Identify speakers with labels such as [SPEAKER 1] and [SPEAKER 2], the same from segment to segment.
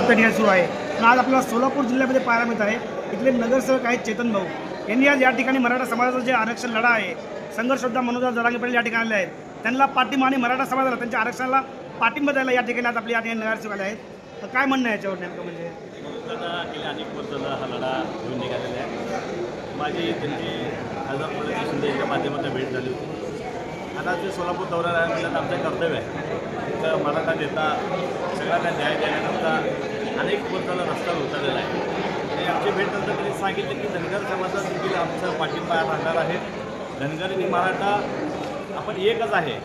[SPEAKER 1] त्या ठिकाणी सुरू आहे. पण आज आपल्याला सोलापूर जिल्ह्यामध्ये पाहायला मिळत आहे इथले नगरसेवक आहेत चेतन भाऊ यांनी आज या ठिकाणी मराठा समाजाचा जे आरक्षण लढा आहे संघर्ष योद्धा मनोज जरांगे पाटील या ठिकाणी आले आहेत. त्यांना पाठिंबा आणि मराठा समाजाला त्यांच्या आरक्षणाला पाठिंबा द्यायला या ठिकाणी आज आपल्या या ठिकाणी नगरसेवक आले आहेत. तर काय म्हणणं आहे याच्यावर नेमकं? म्हणजे
[SPEAKER 2] गेल्या अनेक वर्षाला हा लढा घेऊन निघालेला आहे. माझी त्यांची खासदार मुलाची शिंदेच्या माध्यमातून भेट झाली होती. आता ते सोलापूर दौऱ्याला आल्यानंतर आमचं कर्तव्य आहे तर मराठा नेता सगळ्यांना न्याय देण्याकरता अनेक वर्षाला रस्ता उतरलेला आहे. आणि आमची भेट नंतर त्यांनी सांगितलं की धनगर समाजात देखील आमचा पाठिंबा राहणार आहे. धनगर आणि मराठा आपण एकच आहे.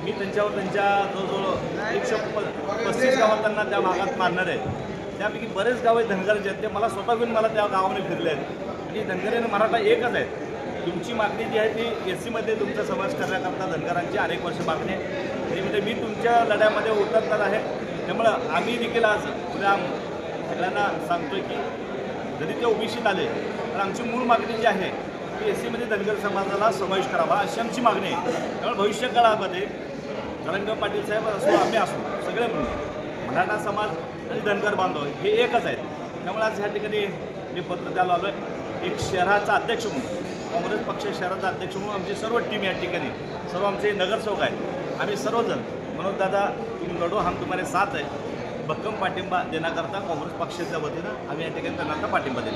[SPEAKER 2] मी त्यांच्यावर त्यांच्या जवळजवळ 135 गावात त्यांना त्या भागात मारणार आहे. त्यापैकी बरेच गाव आहेत धनगराचे आहेत. ते मला स्वतः घेऊन मला त्या गावाने फिरले आहेत. आणि धनगर आणि मराठा एकच आहेत. तुमची मागणी जी आहे ती SCमध्ये तुमचा समावेश करण्याकरता धनगरांची अनेक वर्ष मागणी आहे. आणि म्हणजे मी तुमच्या लढ्यामध्ये उतरणार आहे. त्यामुळं आम्ही देखील आज उद्या सगळ्यांना सांगतोय की जरी ते OBCत आले तर आमची मूळ मागणी जी आहे ती SCमध्ये धनगर समाजाला समावेश करावा अशी आमची मागणी आहे. त्यामुळे भविष्य काळामध्ये जरांगे पाटील साहेब असो आम्ही असो सगळे म्हणून मराठा समाज आणि धनगर बांधव हे एकच आहेत. त्यामुळे आज ह्या ठिकाणी मी पत्र द्यायला आलो आहे. एक शहराचा अध्यक्ष म्हणून काँग्रेस पक्ष शहराचा अध्यक्ष म्हणून आमची सर्व टीम या ठिकाणी सर्व आमचे नगरसेवक आहेत. आम्ही सर्वजण म्हणून दादा तुम्ही लढो हम तुम्हारे साथ आहे भक्कम पाठिंबा देण्याकरता काँग्रेस पक्षाच्या वतीनं आम्ही या ठिकाणी त्यांना पाठिंबा दिला.